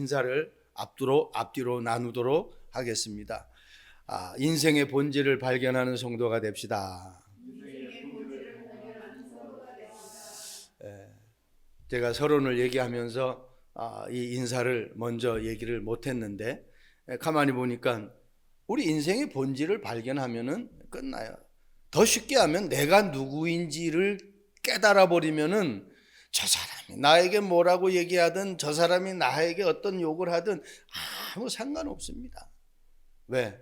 인사를 앞뒤로 나누도록 하겠습니다. 인생의 본질을 발견하는 성도가 됩시다. 제가 서론을 얘기하면서 이 인사를 먼저 얘기를 못했는데, 가만히 보니까 우리 인생의 본질을 발견하면은 끝나요. 더 쉽게 하면 내가 누구인지를 깨달아 버리면은 저 사람이 나에게 뭐라고 얘기하든 저 사람이 나에게 어떤 욕을 하든 아무 상관없습니다. 왜?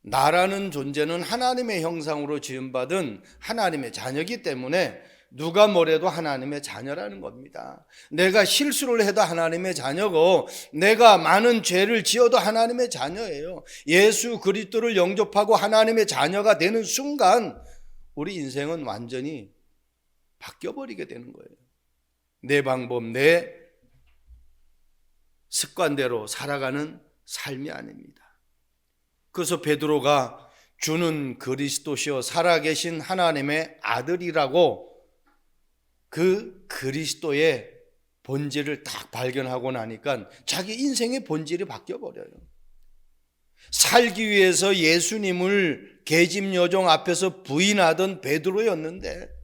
나라는 존재는 하나님의 형상으로 지음받은 하나님의 자녀이기 때문에 누가 뭐래도 하나님의 자녀라는 겁니다. 내가 실수를 해도 하나님의 자녀고 내가 많은 죄를 지어도 하나님의 자녀예요. 예수 그리스도를 영접하고 하나님의 자녀가 되는 순간 우리 인생은 완전히 바뀌어버리게 되는 거예요. 내 방법, 내 습관대로 살아가는 삶이 아닙니다. 그래서 베드로가 주는 그리스도시요 살아계신 하나님의 아들이라고 그 그리스도의 본질을 딱 발견하고 나니까 자기 인생의 본질이 바뀌어버려요. 살기 위해서 예수님을 계집여종 앞에서 부인하던 베드로였는데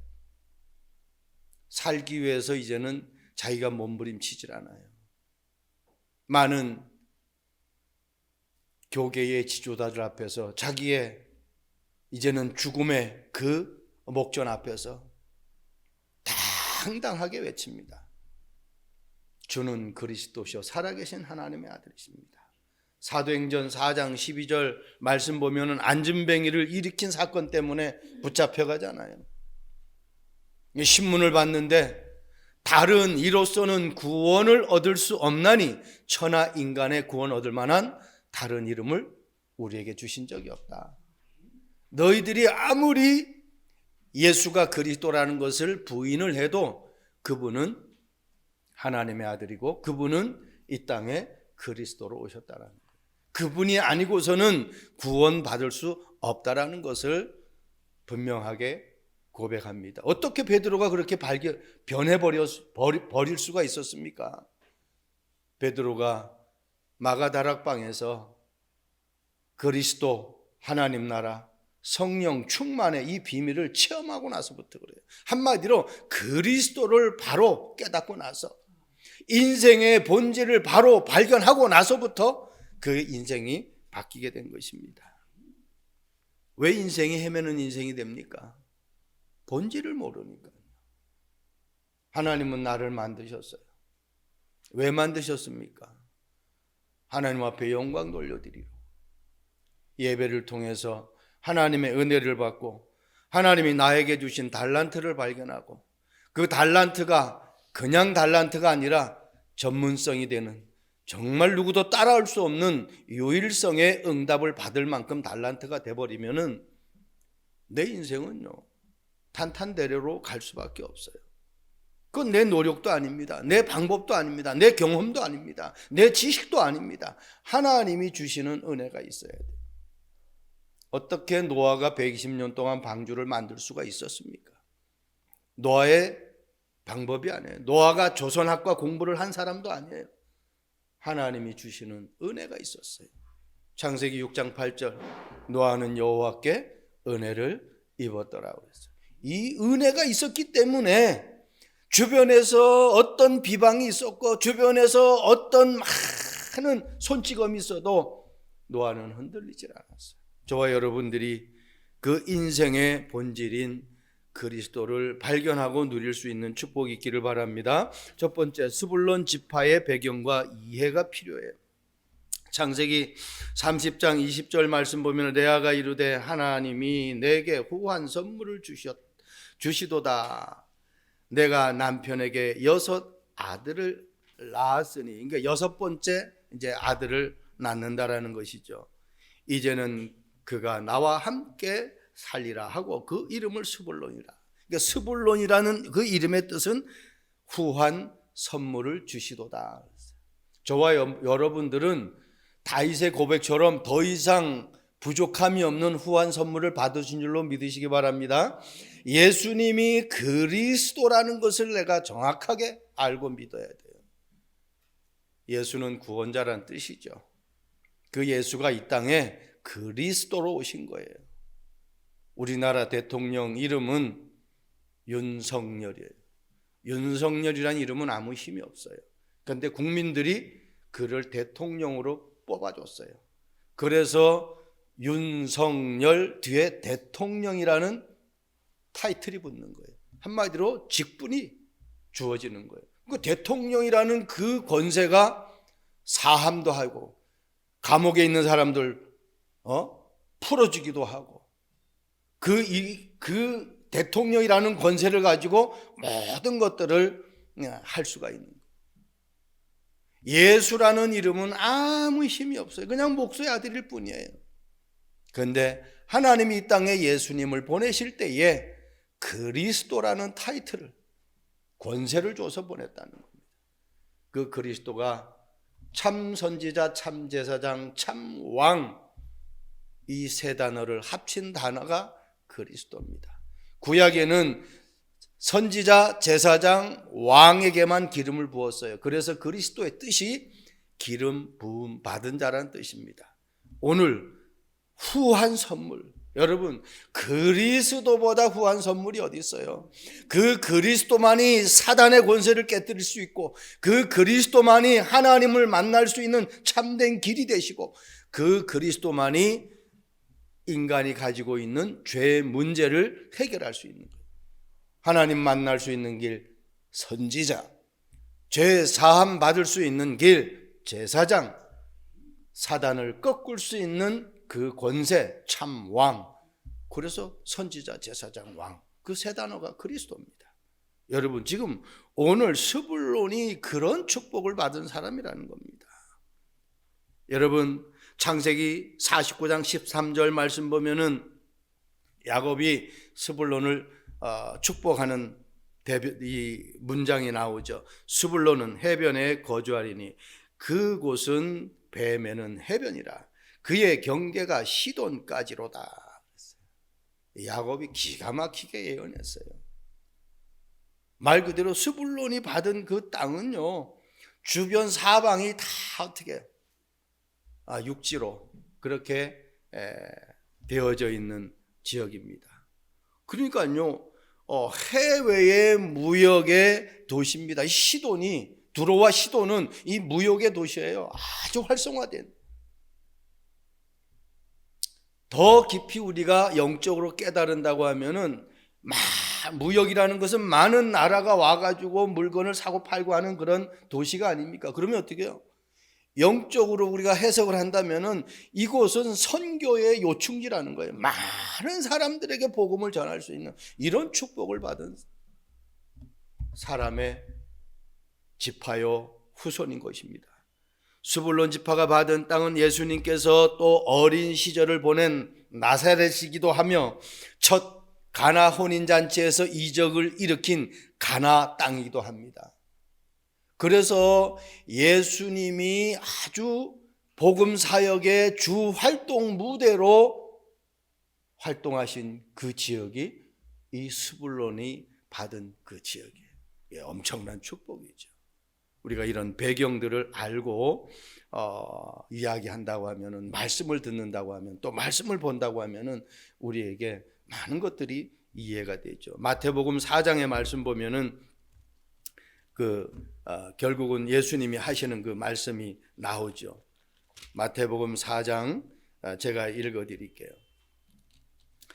살기 위해서 이제는 자기가 몸부림치질 않아요. 많은 교계의 지도자들 앞에서 자기의 이제는 죽음의 그 목전 앞에서 당당하게 외칩니다. 주는 그리스도시요 살아계신 하나님의 아들이십니다. 사도행전 4장 12절 말씀 보면은 안진뱅이를 일으킨 사건 때문에 붙잡혀가잖아요. 신문을 봤는데 다른 이로서는 구원을 얻을 수 없나니 천하 인간의 구원 얻을 만한 다른 이름을 우리에게 주신 적이 없다. 너희들이 아무리 예수가 그리스도라는 것을 부인을 해도 그분은 하나님의 아들이고 그분은 이 땅에 그리스도로 오셨다라는 거예요. 그분이 아니고서는 구원받을 수 없다라는 것을 분명하게 고백합니다. 어떻게 베드로가 그렇게 변해버릴 수가 있었습니까? 베드로가 마가다락방에서 그리스도 하나님 나라 성령 충만의 이 비밀을 체험하고 나서부터 그래요. 한마디로 그리스도를 바로 깨닫고 나서 인생의 본질을 바로 발견하고 나서부터 그 인생이 바뀌게 된 것입니다. 왜 인생이 헤매는 인생이 됩니까? 본질을 모르니까. 하나님은 나를 만드셨어요. 왜 만드셨습니까? 하나님 앞에 영광 돌려드리러 예배를 통해서 하나님의 은혜를 받고 하나님이 나에게 주신 달란트를 발견하고 그 달란트가 그냥 달란트가 아니라 전문성이 되는 정말 누구도 따라올 수 없는 유일성의 응답을 받을 만큼 달란트가 돼버리면은 내 인생은요 탄탄대로로 갈 수밖에 없어요. 그건 내 노력도 아닙니다. 내 방법도 아닙니다. 내 경험도 아닙니다. 내 지식도 아닙니다. 하나님이 주시는 은혜가 있어야 돼요. 어떻게 노아가 120년 동안 방주를 만들 수가 있었습니까? 노아의 방법이 아니에요. 노아가 조선학과 공부를 한 사람도 아니에요. 하나님이 주시는 은혜가 있었어요. 창세기 6장 8절 노아는 여호와께 은혜를 입었더라고 그랬어요. 이 은혜가 있었기 때문에 주변에서 어떤 비방이 있었고 주변에서 어떤 많은 손찌검이 있어도 노아는 흔들리질 않았어요. 저와 여러분들이 그 인생의 본질인 그리스도를 발견하고 누릴 수 있는 축복이 있기를 바랍니다. 첫 번째, 스불론 지파의 배경과 이해가 필요해요. 창세기 30장 20절 말씀 보면 레아가 이르되 하나님이 내게 후한 선물을 주시도다. 내가 남편에게 6 아들을 낳았으니, 그러니까 6번째 이제 아들을 낳는다라는 것이죠. 이제는 그가 나와 함께 살리라 하고 그 이름을 스불론이라. 그러니까 스불론이라는 그 이름의 뜻은 후한 선물을 주시도다. 저와 여러분들은 다윗의 고백처럼 더 이상 부족함이 없는 후한 선물을 받으신 줄로 믿으시기 바랍니다. 예수님이 그리스도라는 것을 내가 정확하게 알고 믿어야 돼요. 예수는 구원자란 뜻이죠. 그 예수가 이 땅에 그리스도로 오신 거예요. 우리나라 대통령 이름은 윤석열이에요. 윤석열이라는 이름은 아무 힘이 없어요. 그런데 국민들이 그를 대통령으로 뽑아줬어요. 그래서 윤석열 뒤에 대통령이라는 타이틀이 붙는 거예요. 한마디로 직분이 주어지는 거예요. 그 대통령이라는 그 권세가 사함도 하고 감옥에 있는 사람들 풀어주기도 하고 그 대통령이라는 권세를 가지고 모든 것들을 할 수가 있는 거예요. 예수라는 이름은 아무 힘이 없어요. 그냥 목소의 아들일 뿐이에요. 그런데 하나님이 이 땅에 예수님을 보내실 때에 그리스도라는 타이틀을, 권세를 줘서 보냈다는 겁니다. 그 그리스도가 참 선지자, 참 제사장, 참 왕, 이 세 단어를 합친 단어가 그리스도입니다. 구약에는 선지자, 제사장, 왕에게만 기름을 부었어요. 그래서 그리스도의 뜻이 기름 부음 받은 자라는 뜻입니다. 오늘 후한 선물, 여러분 그리스도보다 후한 선물이 어디 있어요? 그 그리스도만이 사단의 권세를 깨뜨릴 수 있고, 그 그리스도만이 하나님을 만날 수 있는 참된 길이 되시고, 그 그리스도만이 인간이 가지고 있는 죄의 문제를 해결할 수 있는 거예요. 하나님 만날 수 있는 길 선지자, 죄 사함 받을 수 있는 길 제사장, 사단을 꺾을 수 있는 그 권세 참 왕. 그래서 선지자, 제사장, 왕, 그 세 단어가 그리스도입니다. 여러분 지금 오늘 스불론이 그런 축복을 받은 사람이라는 겁니다. 여러분 창세기 49장 13절 말씀 보면은 야곱이 스불론을 축복하는 이 문장이 나오죠. 스불론은 해변에 거주하리니 그곳은 배 매는 해변이라. 그의 경계가 시돈까지로다. 야곱이 기가 막히게 예언했어요. 말 그대로 스불론이 받은 그 땅은요, 주변 사방이 다 어떻게 육지로 그렇게 되어져 있는 지역입니다. 그러니까요, 해외의 무역의 도시입니다. 시돈이, 두로와 시돈은 이 무역의 도시예요. 아주 활성화된. 더 깊이 우리가 영적으로 깨달은다고 하면은, 무역이라는 것은 많은 나라가 와가지고 물건을 사고 팔고 하는 그런 도시가 아닙니까? 그러면 어떻게 해요? 영적으로 우리가 해석을 한다면은 이곳은 선교의 요충지라는 거예요. 많은 사람들에게 복음을 전할 수 있는 이런 축복을 받은 사람의 지파요 후손인 것입니다. 스불론 지파가 받은 땅은 예수님께서 또 어린 시절을 보낸 나사렛이기도 하며 첫 가나 혼인잔치에서 이적을 일으킨 가나 땅이기도 합니다. 그래서 예수님이 아주 복음 사역의 주 활동 무대로 활동하신 그 지역이 이 스불론이 받은 그 지역이에요. 엄청난 축복이죠. 우리가 이런 배경들을 알고 이야기한다고 하면은, 말씀을 듣는다고 하면, 또 말씀을 본다고 하면은 우리에게 많은 것들이 이해가 되죠. 마태복음 4장의 말씀 보면은 결국은 예수님이 하시는 그 말씀이 나오죠. 마태복음 4장 제가 읽어 드릴게요.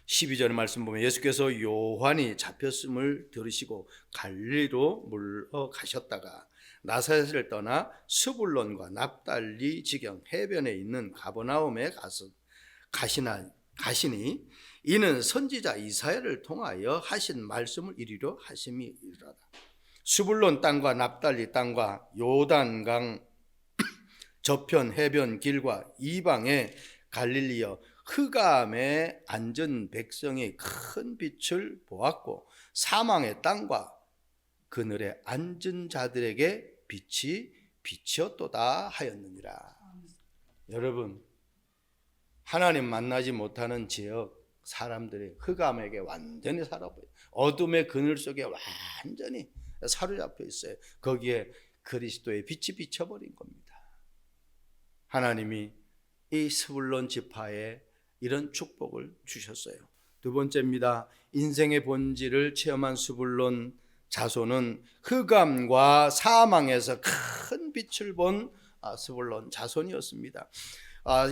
12절 말씀 보면 예수께서 요한이 잡혔음을 들으시고 갈릴리로 물러가셨다가 나사렛을 떠나 스불론과 납달리 지경 해변에 있는 가버나움에 가시니 이는 선지자 이사야를 통하여 하신 말씀을 이루려 하심이니라. 스불론 땅과 납달리 땅과 요단강 저편 해변 길과 이방의 갈릴리여 흑암에 앉은 백성이 큰 빛을 보았고 사망의 땅과 그늘에 앉은 자들에게 빛이 비치었도다 하였느니라. 여러분, 하나님 만나지 못하는 지역 사람들이 흑암에게 완전히 살아버려요. 어둠의 그늘 속에 완전히 사로잡혀 있어요. 거기에 그리스도의 빛이 비춰버린 겁니다. 하나님이 이 스불론 지파에 이런 축복을 주셨어요. 두 번째입니다. 인생의 본질을 체험한 스불론 자손은 흑암과 사망에서 큰 빛을 본 스불론 자손이었습니다.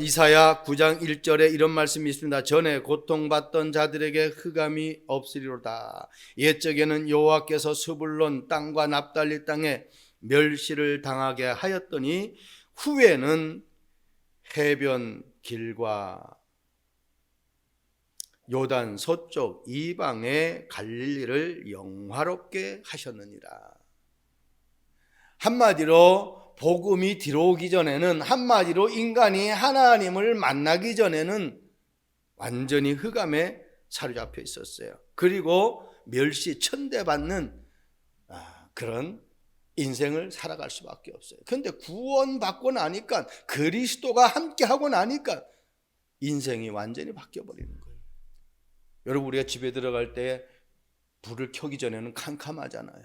이사야 9장 1절에 이런 말씀이 있습니다. 전에 고통받던 자들에게 흑암이 없으리로다. 옛적에는 여호와께서 스불론 땅과 납달리 땅에 멸시를 당하게 하였더니 후에는 해변 길과 요단 서쪽 이방의 갈릴리를 영화롭게 하셨느니라. 한마디로 복음이 들어오기 전에는, 한마디로 인간이 하나님을 만나기 전에는 완전히 흑암에 사로잡혀 있었어요. 그리고 멸시 천대받는 그런 인생을 살아갈 수밖에 없어요. 그런데 구원받고 나니까, 그리스도가 함께하고 나니까 인생이 완전히 바뀌어버리는 거예요. 여러분, 우리가 집에 들어갈 때 불을 켜기 전에는 캄캄하잖아요.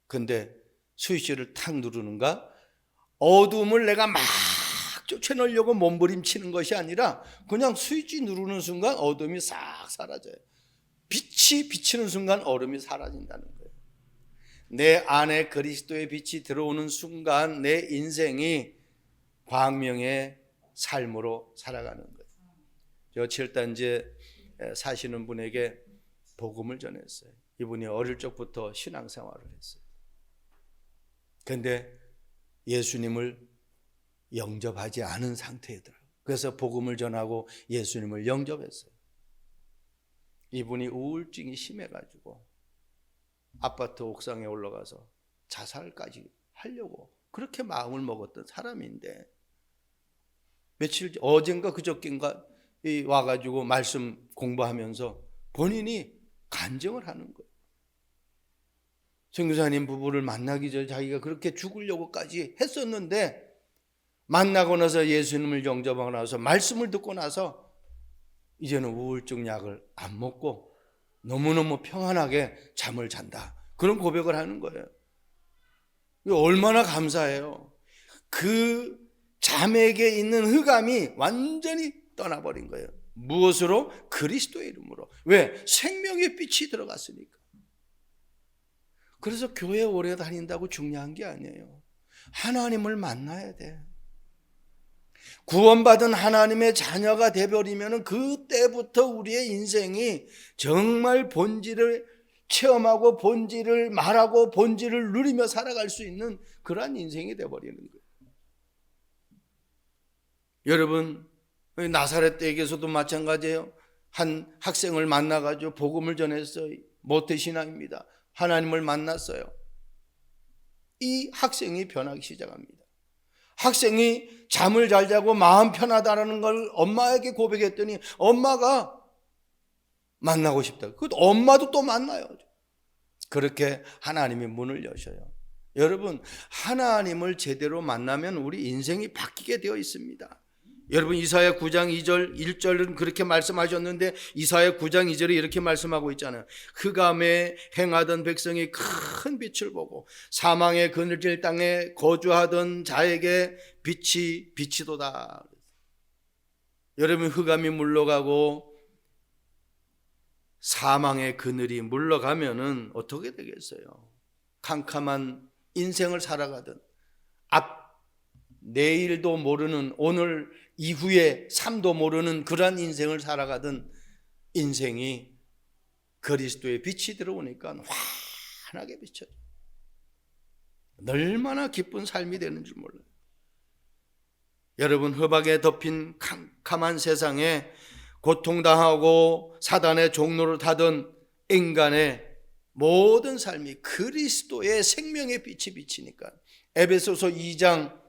근데 스위치를 탁 누르는가, 어둠을 내가 막 쫓아내려고 몸부림치는 것이 아니라 그냥 스위치 누르는 순간 어둠이 싹 사라져요. 빛이 비치는 순간 어둠이 사라진다는 거예요. 내 안에 그리스도의 빛이 들어오는 순간 내 인생이 광명의 삶으로 살아가는 거예요. 저 7단지에 사시는 분에게 복음을 전했어요. 이분이 어릴 적부터 신앙생활을 했어요. 그런데 예수님을 영접하지 않은 상태더라고요. 그래서 복음을 전하고 예수님을 영접했어요. 이분이 우울증이 심해가지고 아파트 옥상에 올라가서 자살까지 하려고 그렇게 마음을 먹었던 사람인데, 며칠 어젠가 그저께인가 와가지고 말씀 공부하면서 본인이 간증을 하는 거예요. 선교사님 부부를 만나기 전에 자기가 그렇게 죽으려고까지 했었는데, 만나고 나서 예수님을 영접하고 나서 말씀을 듣고 나서 이제는 우울증 약을 안 먹고 너무너무 평안하게 잠을 잔다, 그런 고백을 하는 거예요. 얼마나 감사해요. 그 자매에게 있는 흑암이 완전히 떠나버린 거예요. 무엇으로? 그리스도의 이름으로. 왜? 생명의 빛이 들어갔으니까. 그래서 교회 오래 다닌다고 중요한 게 아니에요. 하나님을 만나야 돼. 구원받은 하나님의 자녀가 되버리면 그때부터 우리의 인생이 정말 본질을 체험하고 본질을 말하고 본질을 누리며 살아갈 수 있는 그러한 인생이 되버리는 거예요. 여러분, 나사렛 댁에서도 마찬가지예요. 한 학생을 만나가지고 복음을 전했어요. 모태신앙입니다. 하나님을 만났어요. 이 학생이 변하기 시작합니다. 학생이 잠을 잘 자고 마음 편하다는 걸 엄마에게 고백했더니 엄마가 만나고 싶다. 그 엄마도 또 만나요. 그렇게 하나님이 문을 여셔요. 여러분, 하나님을 제대로 만나면 우리 인생이 바뀌게 되어 있습니다. 여러분, 이사야 9장 2절 1절은 그렇게 말씀하셨는데, 이사야 9장 2절에 이렇게 말씀하고 있잖아요. 흑암에 행하던 백성이 큰 빛을 보고 사망의 그늘질 땅에 거주하던 자에게 빛이 비치도다. 여러분, 흑암이 물러가고 사망의 그늘이 물러가면은 어떻게 되겠어요? 캄캄한 인생을 살아가던, 내일도 모르는, 오늘 이후의 삶도 모르는 그러한 인생을 살아가던 인생이 그리스도의 빛이 들어오니까 환하게 비쳐요. 얼마나 기쁜 삶이 되는 줄 몰라요. 여러분, 허박에 덮인 캄캄한 세상에 고통당하고 사단의 종로를 타던 인간의 모든 삶이 그리스도의 생명의 빛이 비치니까, 에베소서 2장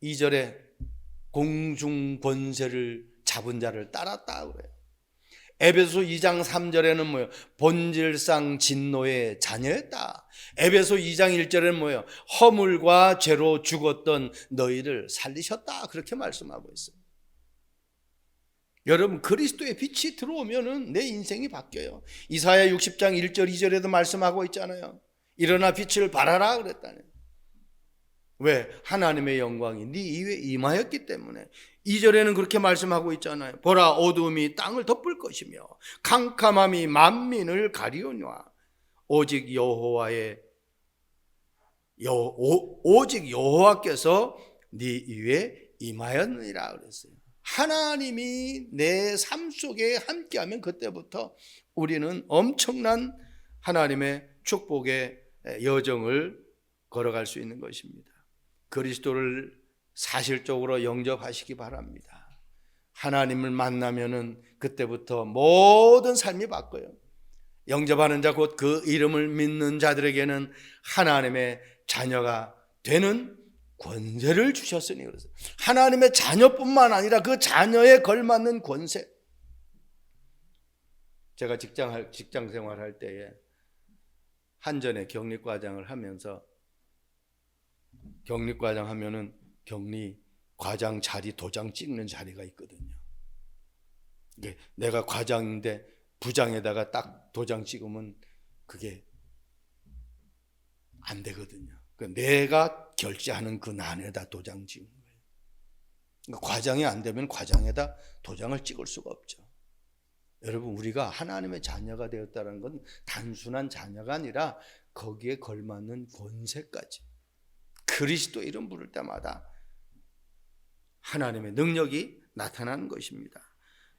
2절에 공중 권세를 잡은 자를 따랐다 그래요. 에베소 2장 3절에는 뭐예요? 본질상 진노의 자녀였다. 에베소 2장 1절에는 뭐예요? 허물과 죄로 죽었던 너희를 살리셨다, 그렇게 말씀하고 있어요. 여러분, 그리스도의 빛이 들어오면은 내 인생이 바뀌어요. 이사야 60장 1절 2절에도 말씀하고 있잖아요. 일어나 빛을 발하라 그랬다네요. 왜? 하나님의 영광이 네 위에 임하였기 때문에. 2절에는 그렇게 말씀하고 있잖아요. 보라, 어두움이 땅을 덮을 것이며 캄캄함이 만민을 가리우냐. 오직 오직 여호와께서 네 위에 임하였느니라 그랬어요. 하나님이 내 삶 속에 함께하면 그때부터 우리는 엄청난 하나님의 축복의 여정을 걸어갈 수 있는 것입니다. 그리스도를 사실적으로 영접하시기 바랍니다. 하나님을 만나면은 그때부터 모든 삶이 바뀌어요. 영접하는 자, 곧 그 이름을 믿는 자들에게는 하나님의 자녀가 되는 권세를 주셨으니 그래서 하나님의 자녀뿐만 아니라 그 자녀에 걸맞는 권세. 제가 직장 생활할 때에 한전에 격리과장을 하면서, 격리과장 하면은 격리과장 자리 도장 찍는 자리가 있거든요. 내가 과장인데 부장에다가 딱 도장 찍으면 그게 안 되거든요. 내가 결제하는 그 난에다 도장 찍는 거예요. 그러니까 과장이 안 되면 과장에다 도장을 찍을 수가 없죠. 여러분, 우리가 하나님의 자녀가 되었다는 건 단순한 자녀가 아니라 거기에 걸맞는 권세까지, 그리스도 이름 부를 때마다 하나님의 능력이 나타나는 것입니다.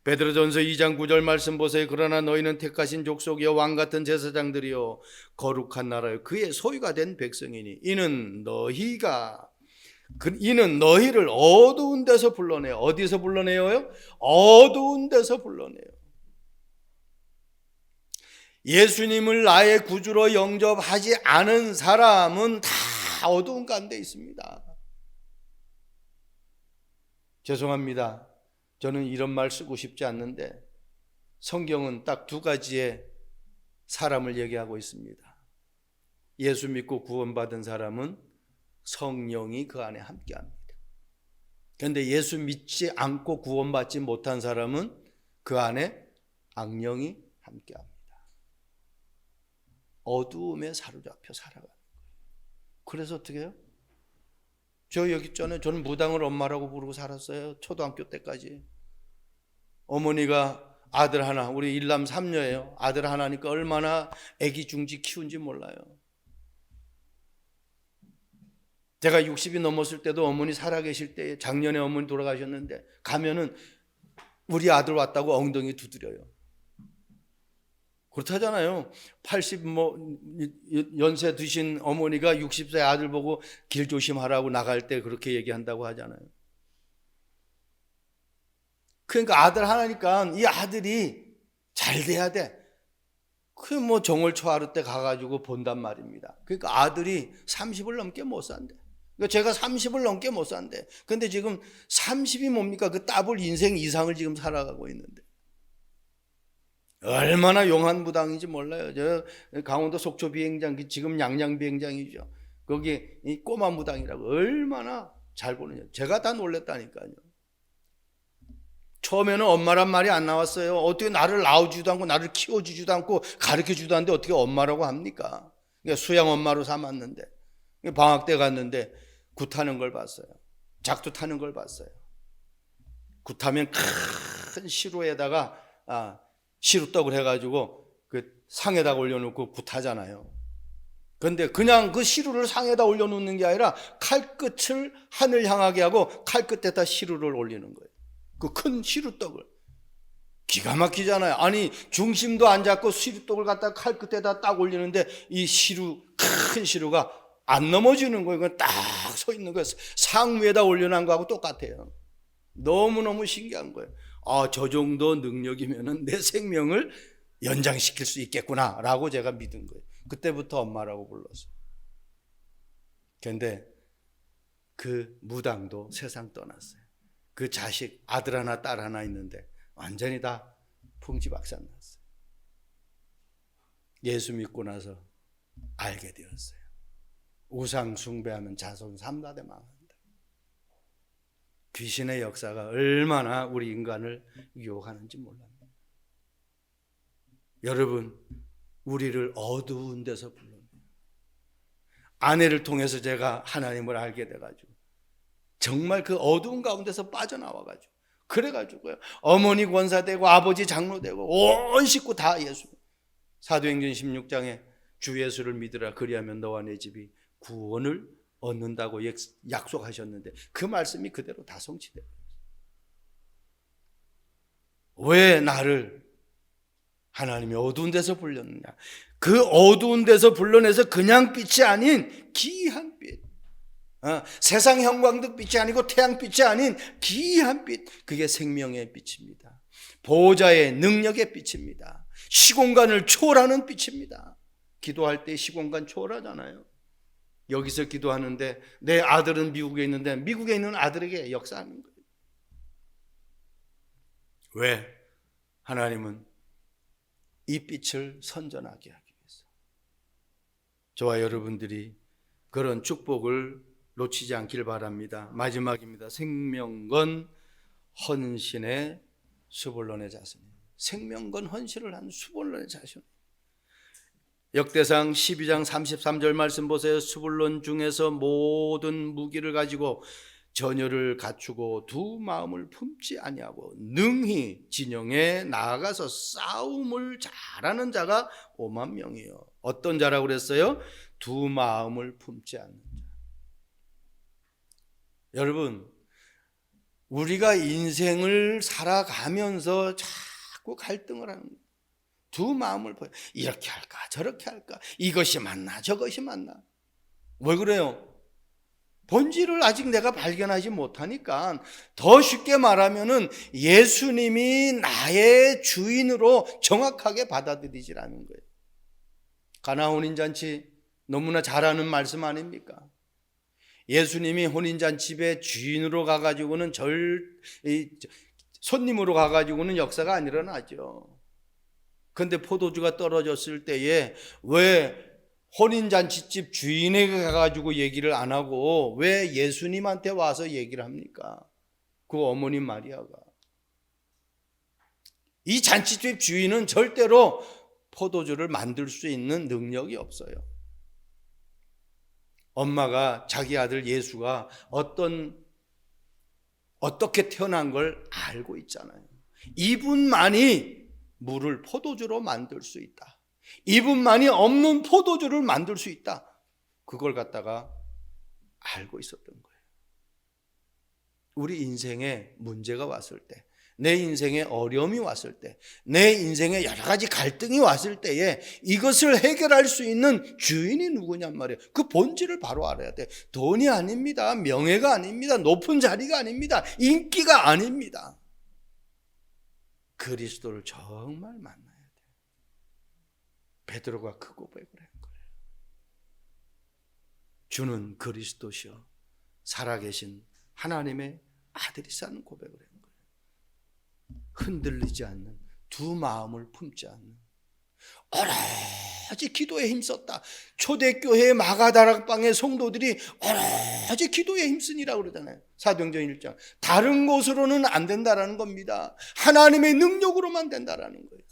베드로전서 2장 9절 말씀 보세요. 그러나 너희는 택하신 족속이요 왕같은 제사장들이요 거룩한 나라요 그의 소유가 된 백성이니 이는 너희를 어두운 데서 불러내요. 어디서 불러내요? 어두운 데서 불러내요. 예수님을 나의 구주로 영접하지 않은 사람은 다 어두운 가운데 있습니다. 죄송합니다. 저는 이런 말 쓰고 싶지 않는데 성경은 딱 두 가지의 사람을 얘기하고 있습니다. 예수 믿고 구원받은 사람은 성령이 그 안에 함께합니다. 그런데 예수 믿지 않고 구원받지 못한 사람은 그 안에 악령이 함께합니다. 어두움에 사로잡혀 살아가는 거예요. 그래서 어떻게 해요? 저 여기 전에 저는 무당을 엄마라고 부르고 살았어요. 초등학교 때까지. 어머니가 아들 하나, 우리 일남 삼녀예요. 아들 하나니까 얼마나 애기 중지 키운지 몰라요. 제가 60이 넘었을 때도 어머니 살아계실 때, 작년에 어머니 돌아가셨는데 가면은 우리 아들 왔다고 엉덩이 두드려요. 그렇다잖아요. 80 연세 드신 어머니가 60세 아들 보고 길 조심하라고 나갈 때 그렇게 얘기한다고 하잖아요. 그러니까 아들 하나니까 이 아들이 잘 돼야 돼. 그 정월초하루 때 가가지고 본단 말입니다. 그러니까 아들이 30을 넘게 못 산대. 그러니까 제가 30을 넘게 못 산대. 근데 지금 30이 뭡니까? 그 더블 인생 이상을 지금 살아가고 있는데. 얼마나 용한 무당인지 몰라요. 저 강원도 속초 비행장, 지금 양양 비행장이죠. 거기 이 꼬마 무당이라고 얼마나 잘 보느냐. 제가 다 놀랬다니까요. 처음에는 엄마란 말이 안 나왔어요. 어떻게 나를 낳아주지도 않고 나를 키워주지도 않고 가르쳐주지도 않는데 어떻게 엄마라고 합니까? 그러니까 수양 엄마로 삼았는데 방학 때 갔는데 굿 타는 걸 봤어요. 작두 타는 걸 봤어요. 굿 타면 큰 시루에다가 시루떡을 해가지고 그 상에다 올려놓고 굿하잖아요. 그런데 그냥 그 시루를 상에다 올려놓는 게 아니라 칼끝을 하늘 향하게 하고 칼끝에다 시루를 올리는 거예요. 그 큰 시루떡을. 기가 막히잖아요. 아니 중심도 안 잡고 시루떡을 갖다 칼끝에다 딱 올리는데 이 큰 시루가 안 넘어지는 거예요. 그냥 딱 서 있는 거예요. 상 위에다 올려놓은 거하고 똑같아요. 너무너무 신기한 거예요. 저 정도 능력이면은 내 생명을 연장시킬 수 있겠구나 라고 제가 믿은 거예요. 그때부터 엄마라고 불렀어요. 그런데 그 무당도 세상 떠났어요. 그 자식 아들 하나 딸 하나 있는데 완전히 다 풍지박산 났어요. 예수 믿고 나서 알게 되었어요. 우상 숭배하면 자손 3다대 망한다. 귀신의 역사가 얼마나 우리 인간을 유혹하는지 몰랍니다. 여러분, 우리를 어두운 데서 불러내요. 아내를 통해서 제가 하나님을 알게 돼가지고 정말 그 어두운 가운데서 빠져나와가지고 그래가지고요 어머니 권사되고 아버지 장로되고 온 식구 다 예수. 사도행전 16장에 주 예수를 믿으라 그리하면 너와 내 집이 구원을 얻는다고 약속하셨는데 그 말씀이 그대로 다 성취돼요. 왜 나를 하나님이 어두운 데서 불렀느냐? 그 어두운 데서 불러내서 그냥 빛이 아닌 귀한 빛, 세상 형광등 빛이 아니고 태양빛이 아닌 귀한 빛, 그게 생명의 빛입니다. 보호자의 능력의 빛입니다. 시공간을 초월하는 빛입니다. 기도할 때 시공간 초월하잖아요. 여기서 기도하는데 내 아들은 미국에 있는데 미국에 있는 아들에게 역사하는 거예요. 왜? 하나님은 이 빛을 선전하게 하기 위해서. 저와 여러분들이 그런 축복을 놓치지 않길 바랍니다. 마지막입니다. 생명건 헌신의 수불론의 자손. 생명건 헌신을 한 수불론의 자손. 역대상 12장 33절 말씀 보세요. 수불론 중에서 모든 무기를 가지고 전열을 갖추고 두 마음을 품지 아니하고 능히 진영에 나아가서 싸움을 잘하는 자가 5만 명이에요. 어떤 자라고 그랬어요? 두 마음을 품지 않는 자. 여러분, 우리가 인생을 살아가면서 자꾸 갈등을 하는 거예요. 두 마음을 품어요. 이렇게 할까 저렇게 할까, 이것이 맞나 저것이 맞나. 왜 그래요? 본질을 아직 내가 발견하지 못하니까. 더 쉽게 말하면은 예수님이 나의 주인으로 정확하게 받아들이질 않는 거예요. 가나 혼인잔치 너무나 잘 아는 말씀 아닙니까? 예수님이 혼인잔치의 주인으로 가가지고는 손님으로 가가지고는 역사가 안 일어나죠. 근데 포도주가 떨어졌을 때에 왜 혼인잔치집 주인에게 가가지고 얘기를 안 하고 왜 예수님한테 와서 얘기를 합니까? 그 어머니 마리아가. 이 잔치집 주인은 절대로 포도주를 만들 수 있는 능력이 없어요. 엄마가 자기 아들 예수가 어떻게 태어난 걸 알고 있잖아요. 이분만이 물을 포도주로 만들 수 있다. 이분만이 없는 포도주를 만들 수 있다. 그걸 갖다가 알고 있었던 거예요. 우리 인생에 문제가 왔을 때, 내 인생에 어려움이 왔을 때, 내 인생에 여러 가지 갈등이 왔을 때에 이것을 해결할 수 있는 주인이 누구냔 말이에요. 그 본질을 바로 알아야 돼. 돈이 아닙니다. 명예가 아닙니다. 높은 자리가 아닙니다. 인기가 아닙니다. 그리스도를 정말 만나야 돼. 베드로가 그 고백을 한 거예요. 주는 그리스도시여 살아계신 하나님의 아들이라는 고백을 한 거예요. 흔들리지 않는, 두 마음을 품지 않는, 오로지 기도에 힘썼다. 초대교회 마가다락방의 성도들이 오로지 기도에 힘쓰니라고 그러잖아요. 사도행전 1장. 다른 곳으로는 안 된다라는 겁니다. 하나님의 능력으로만 된다라는 거예요.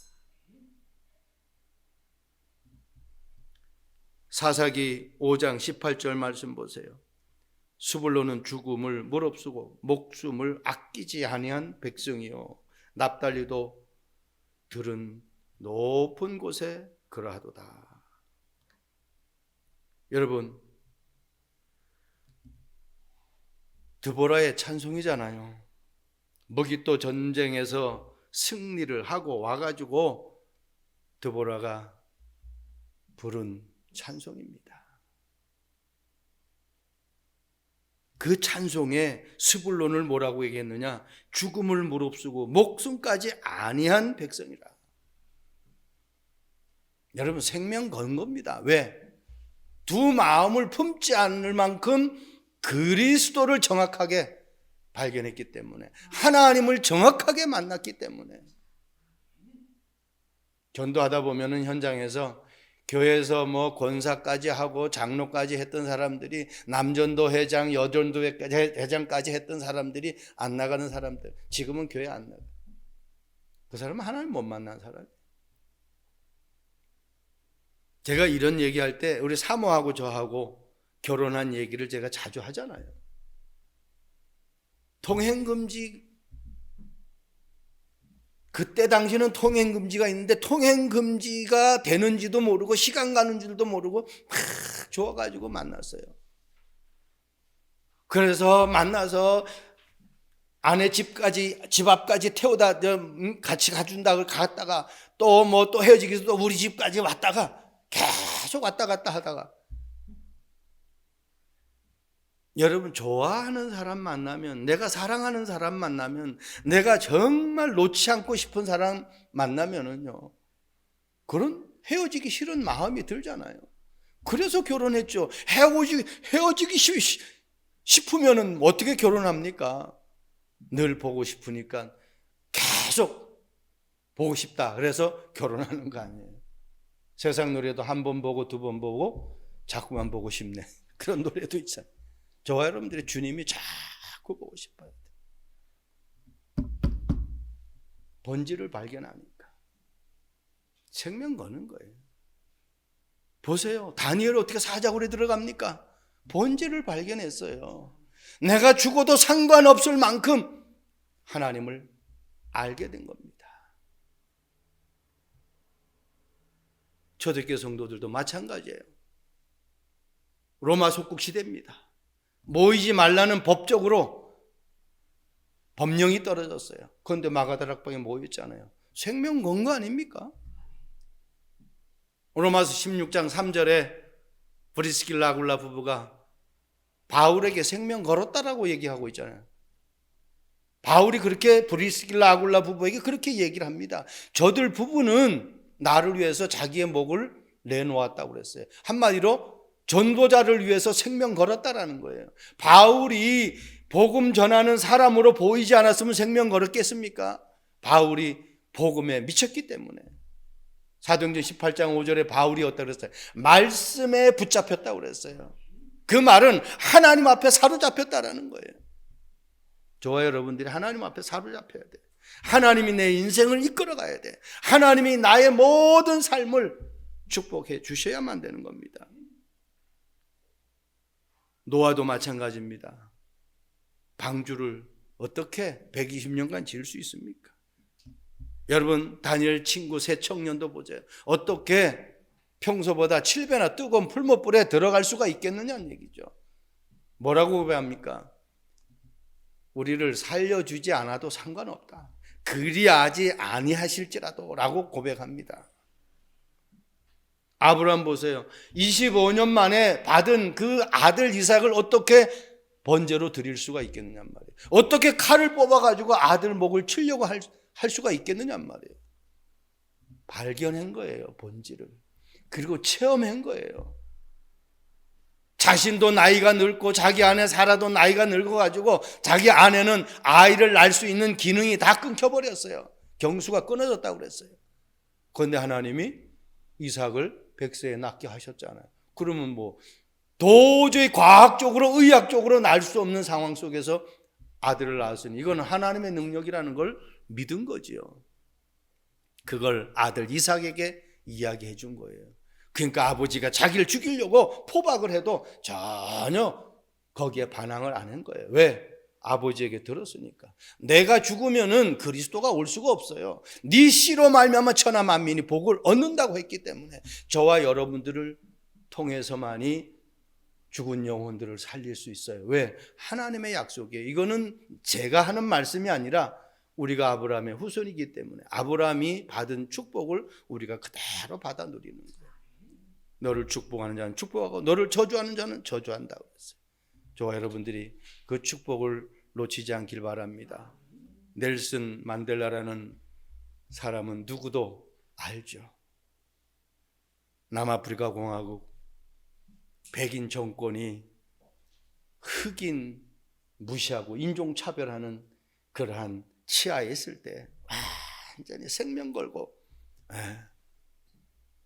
사사기 5장 18절 말씀 보세요. 수불로는 죽음을 무릅쓰고 목숨을 아끼지 아니한 백성이요 납달리도 들은 높은 곳에 그러하도다. 여러분, 드보라의 찬송이잖아요. 머깃도 전쟁에서 승리를 하고 와가지고 드보라가 부른 찬송입니다. 그 찬송에 스불론을 뭐라고 얘기했느냐? 죽음을 무릅쓰고 목숨까지 아니한 백성이라. 여러분, 생명 건 겁니다. 왜? 두 마음을 품지 않을 만큼 그리스도를 정확하게 발견했기 때문에, 하나님을 정확하게 만났기 때문에. 전도하다 보면은 현장에서 교회에서 뭐 권사까지 하고 장로까지 했던 사람들이, 남전도 회장, 여전도 회장까지 했던 사람들이 안 나가는 사람들, 지금은 교회 안 나가. 그 사람은 하나님 못 만난 사람. 제가 이런 얘기할 때 우리 사모하고 저하고 결혼한 얘기를 제가 자주 하잖아요. 통행금지, 그때 당시는 통행금지가 있는데 통행금지가 되는지도 모르고 시간 가는 줄도 모르고 막 좋아가지고 만났어요. 그래서 만나서 아내 집 앞까지 태우다 같이 가준다고 갔다가 또 헤어지기 위해서 또 우리 집까지 왔다가 계속 왔다 갔다 하다가, 여러분 좋아하는 사람 만나면, 내가 사랑하는 사람 만나면, 내가 정말 놓지 않고 싶은 사람 만나면은요, 그런 헤어지기 싫은 마음이 들잖아요. 그래서 결혼했죠. 헤어지기 싶으면은 어떻게 결혼합니까? 늘 보고 싶으니까 계속 보고 싶다. 그래서 결혼하는 거 아니에요. 세상 노래도 한 번 보고 두 번 보고 자꾸만 보고 싶네. 그런 노래도 있잖아요. 저와 여러분들의 주님이 자꾸 보고 싶어요. 본질을 발견하니까 생명 거는 거예요. 보세요. 다니엘 어떻게 사자굴에 들어갑니까? 본질을 발견했어요. 내가 죽어도 상관없을 만큼 하나님을 알게 된 겁니다. 초대교회 성도들도 마찬가지예요. 로마 속국 시대입니다. 모이지 말라는 법적으로 법령이 떨어졌어요. 그런데 마가다락방에 모였잖아요. 생명 건 거 아닙니까? 로마서 16장 3절에 브리스길라 아굴라 부부가 바울에게 생명 걸었다라고 얘기하고 있잖아요. 바울이 그렇게 브리스길라 아굴라 부부에게 그렇게 얘기를 합니다. 저들 부부는 나를 위해서 자기의 목을 내놓았다고 그랬어요. 한마디로 전도자를 위해서 생명 걸었다라는 거예요. 바울이 복음 전하는 사람으로 보이지 않았으면 생명 걸었겠습니까? 바울이 복음에 미쳤기 때문에. 사도행전 18장 5절에 바울이 어떻다 그랬어요? 말씀에 붙잡혔다고 그랬어요. 그 말은 하나님 앞에 사로잡혔다라는 거예요. 저와 여러분들이 하나님 앞에 사로잡혀야 돼. 하나님이 내 인생을 이끌어 가야 돼. 하나님이 나의 모든 삶을 축복해 주셔야만 되는 겁니다. 노아도 마찬가지입니다. 방주를 어떻게 120년간 지을 수 있습니까? 여러분 다니엘 친구 새 청년도 보세요. 어떻게 평소보다 7배나 뜨거운 풀못불에 들어갈 수가 있겠느냐는 얘기죠. 뭐라고 고백합니까? 우리를 살려주지 않아도 상관없다. 그리하지 아니하실지라도 라고 고백합니다. 아브라함 보세요. 25년 만에 받은 그 아들 이삭을 어떻게 번제로 드릴 수가 있겠느냐 말이에요. 어떻게 칼을 뽑아가지고 아들 목을 치려고 할 수가 있겠느냐 말이에요. 발견한 거예요, 본질을. 그리고 체험한 거예요. 자신도 나이가 늙고 자기 아내 사라도 나이가 늙어가지고 자기 아내는 아이를 낳을 수 있는 기능이 다 끊겨버렸어요. 경수가 끊어졌다고 그랬어요. 그런데 하나님이 이삭을 100세에 낳게 하셨잖아요. 그러면 도저히 과학적으로 의학적으로 낳을 수 없는 상황 속에서 아들을 낳았으니 이거는 하나님의 능력이라는 걸 믿은 거지요. 그걸 아들 이삭에게 이야기해 준 거예요. 그러니까 아버지가 자기를 죽이려고 포박을 해도 전혀 거기에 반항을 안 한 거예요. 왜? 아버지에게 들었으니까. 내가 죽으면은 그리스도가 올 수가 없어요. 네 씨로 말미암아 천하 만민이 복을 얻는다고 했기 때문에 저와 여러분들을 통해서만이 죽은 영혼들을 살릴 수 있어요. 왜? 하나님의 약속이에요. 이거는 제가 하는 말씀이 아니라 우리가 아브라함의 후손이기 때문에 아브라함이 받은 축복을 우리가 그대로 받아 누리는 거예요. 너를 축복하는 자는 축복하고 너를 저주하는 자는 저주한다고 했어요. 저와 여러분들이 그 축복을 놓치지 않길 바랍니다. 넬슨 만델라라는 사람은 누구도 알죠. 남아프리카 공화국 백인 정권이 흑인 무시하고 인종차별하는 그러한 치하에 있을 때 완전히 생명 걸고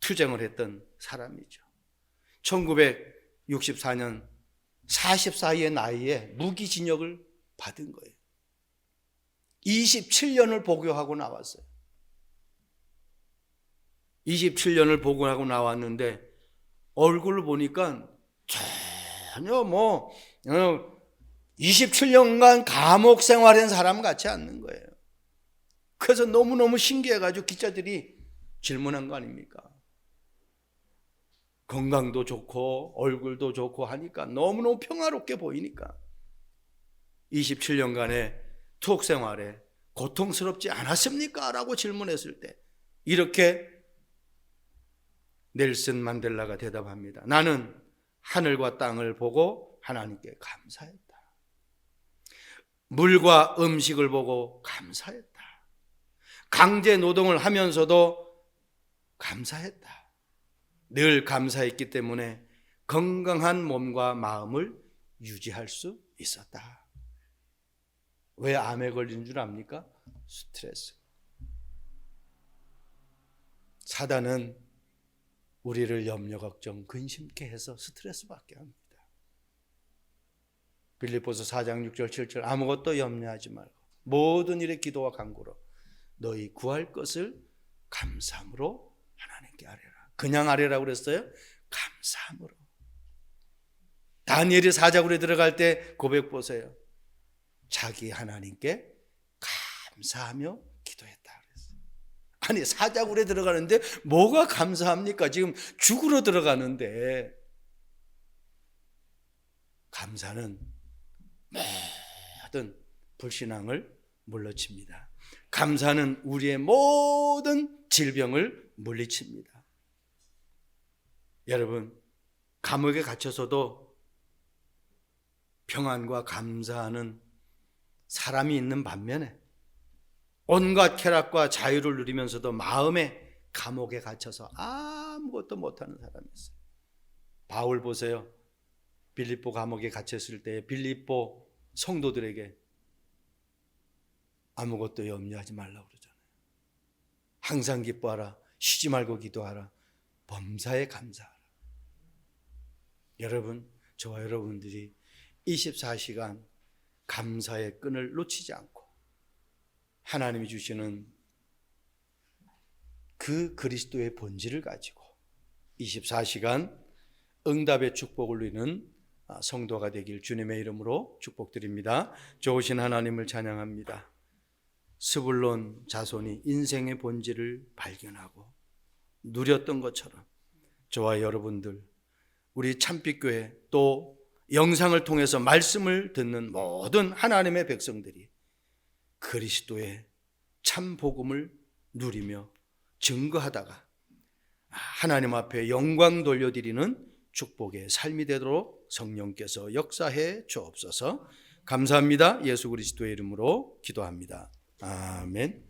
투쟁을 했던 사람이죠. 1964년 44의 나이에 무기징역을 받은 거예요. 27년을 복역하고 나왔어요. 27년을 복역하고 나왔는데 얼굴을 보니까 전혀 27년간 감옥 생활한 사람 같지 않는 거예요. 그래서 너무너무 신기해가지고 기자들이 질문한 거 아닙니까? 건강도 좋고 얼굴도 좋고 하니까 너무너무 평화롭게 보이니까 27년간의 투옥 생활에 고통스럽지 않았습니까? 라고 질문했을 때 이렇게 넬슨 만델라가 대답합니다. 나는 하늘과 땅을 보고 하나님께 감사했다. 물과 음식을 보고 감사했다. 강제 노동을 하면서도 감사했다. 늘 감사했기 때문에 건강한 몸과 마음을 유지할 수 있었다. 왜 암에 걸린 줄 압니까? 스트레스. 사단은 우리를 염려, 걱정, 근심케 해서 스트레스 받게 합니다. 빌립보서 4장 6절 7절 아무것도 염려하지 말고 모든 일에 기도와 간구로 너희 구할 것을 감사함으로 하나님께 아뢰라. 그냥 아뢰라고 그랬어요? 감사함으로. 다니엘이 사자굴에 들어갈 때 고백 보세요. 자기 하나님께 감사하며 기도했다 그랬어요. 아니 사자굴에 들어가는데 뭐가 감사합니까? 지금 죽으러 들어가는데. 감사는 모든 불신앙을 물리칩니다. 감사는 우리의 모든 질병을 물리칩니다. 여러분, 감옥에 갇혀서도 평안과 감사하는 사람이 있는 반면에 온갖 쾌락과 자유를 누리면서도 마음에 감옥에 갇혀서 아무것도 못하는 사람이 있어요. 바울 보세요. 빌립보 감옥에 갇혔을 때 빌립보 성도들에게 아무것도 염려하지 말라고 그러잖아요. 항상 기뻐하라. 쉬지 말고 기도하라. 범사에 감사하라. 여러분, 저와 여러분들이 24시간 감사의 끈을 놓치지 않고 하나님이 주시는 그 그리스도의 본질을 가지고 24시간 응답의 축복을 누리는 성도가 되길 주님의 이름으로 축복드립니다. 좋으신 하나님을 찬양합니다. 스불론 자손이 인생의 본질을 발견하고 누렸던 것처럼 저와 여러분들, 우리 참빛교회 또 영상을 통해서 말씀을 듣는 모든 하나님의 백성들이 그리스도의 참 복음을 누리며 증거하다가 하나님 앞에 영광 돌려드리는 축복의 삶이 되도록 성령께서 역사해 주옵소서. 감사합니다. 예수 그리스도의 이름으로 기도합니다. 아멘.